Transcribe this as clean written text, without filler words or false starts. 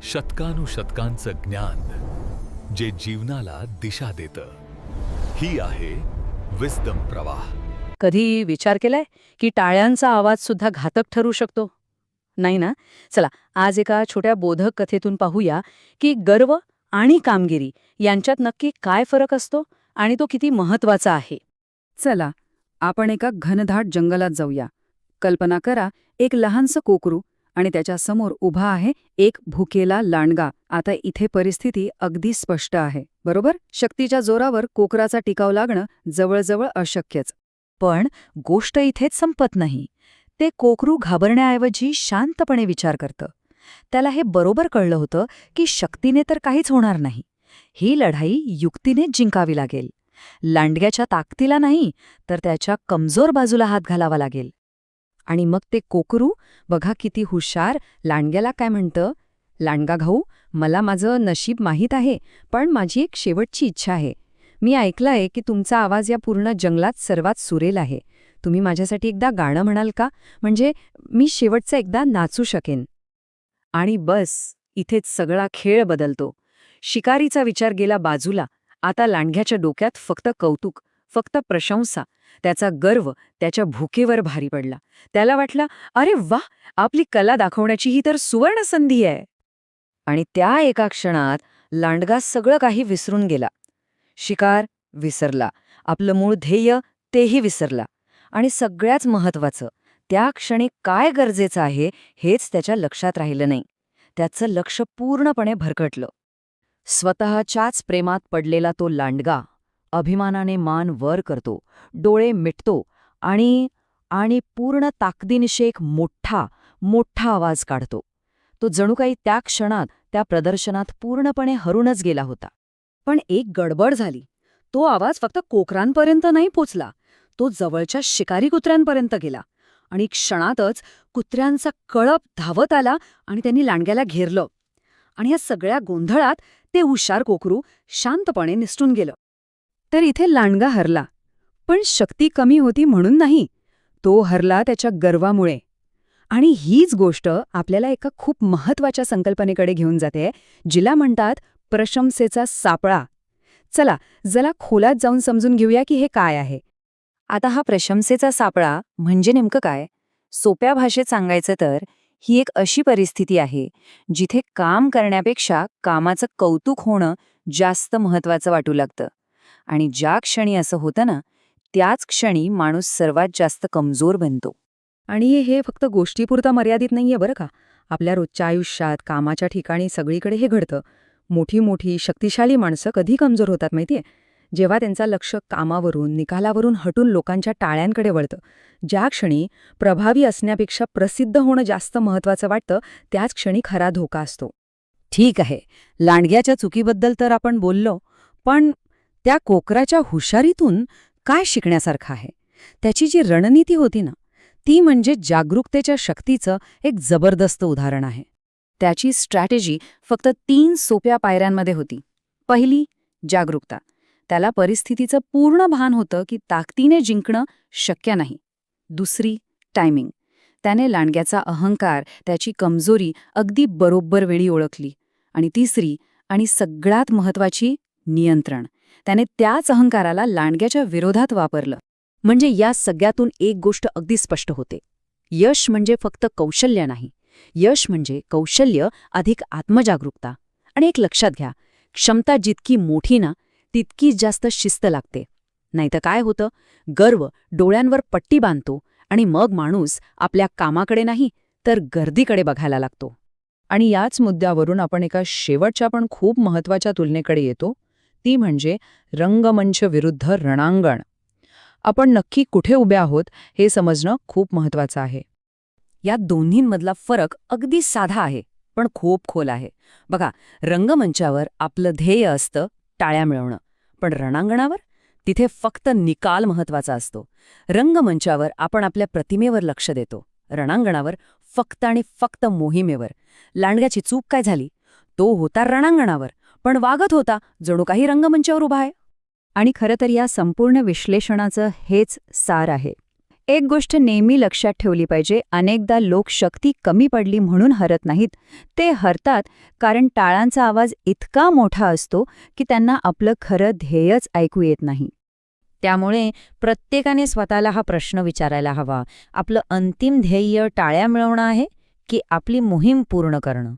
शतकानुशतकांचं ज्ञान जे जीवनाला दिशा देतं. ही आहे विस्डम प्रवाह. कधी विचार केलाय की टाळ्यांचा आवाज सुद्धा घातक ठरू शकतो? नाही ना? चला, आज एका छोट्या बोधक कथेतून पाहूया की गर्व आणि कामगिरी यांच्यात नक्की काय फरक असतो आणि तो किती महत्वाचा आहे. चला, आपण एका घनदाट जंगलात जाऊया. कल्पना करा, एक लहानसं कोकरू आणि त्याच्यासमोर उभा आहे एक भुकेला लांडगा. आता इथे परिस्थिती अगदी स्पष्ट आहे, बरोबर? शक्तीच्या जोरावर कोकराचा टिकाव लागणं जवळजवळ अशक्यच. पण गोष्ट इथेच संपत नाही. ते कोकरू घाबरण्याऐवजी शांतपणे विचार करतं. त्याला हे बरोबर कळलं होतं की शक्तीने तर काहीच होणार नाही. ही लढाई युक्तीनेच जिंकावी लागेल. लांडग्याच्या ताकदीला नाही, तर त्याच्या कमजोर बाजूला हात घालावा लागेल. आणि मग ते कोकरू, बघा किती हुशार, लांडग्याला काय म्हणतं, लांडगा भाऊ, मला माझं नशीब माहीत आहे, पण माझी एक शेवटची इच्छा आहे. मी ऐकलंय की तुमचा आवाज या पूर्ण जंगलात सर्वात सुरेल आहे. तुम्ही माझ्यासाठी एकदा गाणं म्हणाल का? म्हणजे मी शेवटचं एकदा नाचू शकेन. आणि बस, इथेच सगळा खेळ बदलतो. शिकारीचा विचार गेला बाजूला. आता लांडग्याच्या डोक्यात फक्त कौतुक, फक्त प्रशंसा. त्याचा गर्व त्याच्या भुकेवर भारी पडला. त्याला वाटलं, अरे वा, आपली कला दाखवण्याची ही तर सुवर्ण संधी आहे. आणि त्या एका क्षणात लांडगा सगळं काही विसरून गेला. शिकार विसरला, आपलं मूळ ध्येय तेही विसरला. आणि सगळ्याच महत्वाचं, त्या क्षणी काय गरजेचं आहे हेच त्याच्या लक्षात राहिलं नाही. त्याचं लक्ष पूर्णपणे भरकटलं. स्वतःच्याच प्रेमात पडलेला तो लांडगा अभिमानाने मान वर करतो, डोळे मिटतो आणि पूर्ण ताकदीनिशी एक मोठा आवाज काढतो. तो जणू काही त्या क्षणात, त्या प्रदर्शनात पूर्णपणे हरूनच गेला होता. पण एक गडबड झाली. तो आवाज फक्त कोकरांपर्यंत नाही पोचला, तो जवळच्या शिकारी कुत्र्यांपर्यंत गेला. आणि क्षणातच कुत्र्यांचा कळप धावत आला आणि त्यांनी लांडग्याला घेरलं. आणि या सगळ्या गोंधळात ते हुशार कोकरू शांतपणे निसटून गेलं. तर इथे लांडगा हरला, पण शक्ती कमी होती म्हणून नाही. तो हरला त्याच्या गर्वामुळे. आणि हीच गोष्ट आपल्याला एका खूप महत्वाच्या संकल्पनेकडे घेऊन जाते, जिला म्हणतात प्रशंसेचा सापळा. चला, जरा खोलात जाऊन समजून घेऊया की हे काय आहे. आता हा प्रशंसेचा सापळा म्हणजे नेमकं काय? सोप्या भाषेत सांगायचं तर ही एक अशी परिस्थिती आहे जिथे काम करण्यापेक्षा कामाचं कौतुक होणं जास्त महत्वाचं वाटू लागतं. आणि ज्या क्षणी असं होतं ना, त्याच क्षणी माणूस सर्वात जास्त कमजोर बनतो. आणि हे फक्त गोष्टीपुरता मर्यादित नाहीये बरं का. आपल्या रोजच्या आयुष्यात, कामाच्या ठिकाणी सगळीकडे हे घडतं. मोठी शक्तिशाली माणसं कधी कमजोर होतात माहितीये? जेव्हा त्यांचं लक्ष कामावरून, निकालावरून हटून लोकांच्या टाळ्यांकडे वळतं. ज्या क्षणी प्रभावी असण्यापेक्षा प्रसिद्ध होणं जास्त महत्वाचं वाटतं, त्याच क्षणी खरा धोका असतो. ठीक आहे, लांडग्याच्या चुकीबद्दल तर आपण बोललो, पण त्या कोकराच्या हुशारीतून काय शिकण्यासारखं आहे? त्याची जी रणनीती होती ना, ती म्हणजे जागरूकतेच्या शक्तीचं एक जबरदस्त उदाहरण आहे. त्याची स्ट्रॅटेजी फक्त 3 सोप्या पायऱ्यांमध्ये होती. पहिली, जागरूकता. त्याला परिस्थितीचं पूर्ण भान होतं की ताकदीने जिंकणं शक्य नाही. दुसरी, टायमिंग. त्याने लांडग्याचा अहंकार, त्याची कमजोरी अगदी बरोबर वेळी ओळखली. आणि तिसरी आणि सगळ्यात महत्वाची, नियंत्रण. त्याने त्याच अहंकाराला लांडग्याच्या विरोधात वापरलं. म्हणजे या सगळ्यातून एक गोष्ट अगदी स्पष्ट होते. यश म्हणजे फक्त कौशल्य नाही. यश म्हणजे कौशल्य अधिक आत्मजागरूकता. आणि एक लक्षात घ्या, क्षमता जितकी मोठी ना, तितकीच जास्त शिस्त लागते. नाहीतर काय होतं, गर्व डोळ्यांवर पट्टी बांधतो आणि मग माणूस आपल्या कामाकडे नाही तर गर्दीकडे बघायला लागतो. आणि याच मुद्द्यावरून आपण एका शेवटच्या पण खूप महत्वाच्या तुलनेकडे येतो, ती म्हणजे रंगमंच विरुद्ध रणांगण. आपण नक्की कुठे उभे आहोत हे समजणं खूप महत्वाचं आहे. या दोन्हींमधला फरक अगदी साधा आहे, पण खूप खोल आहे. बघा, रंगमंचावर आपलं ध्येय असतं टाळ्या मिळवणं, पण रणांगणावर तिथे फक्त निकाल महत्वाचा असतो. रंगमंचावर आपण आपल्या प्रतिमेवर लक्ष देतो, रणांगणावर फक्त आणि फक्त मोहिमेवर. लांडग्याची चूक काय झाली? तो होता रणांगणावर, पण वागत होता जणू काही रंगमंचावर उभा आहे. आणि खरं तर या संपूर्ण विश्लेषणाचं हेच सार आहे. एक गोष्ट नेहमी लक्षात ठेवली पाहिजे, अनेकदा लोक शक्ती कमी पडली म्हणून हरत नाहीत. ते हरतात कारण टाळांचा आवाज इतका मोठा असतो की त्यांना आपलं खरं ध्येयच ऐकू येत नाही. त्यामुळे प्रत्येकाने स्वतःला हा प्रश्न विचारायला हवा, आपलं अंतिम ध्येय टाळ्या मिळवणं आहे की आपली मोहीम पूर्ण करणं?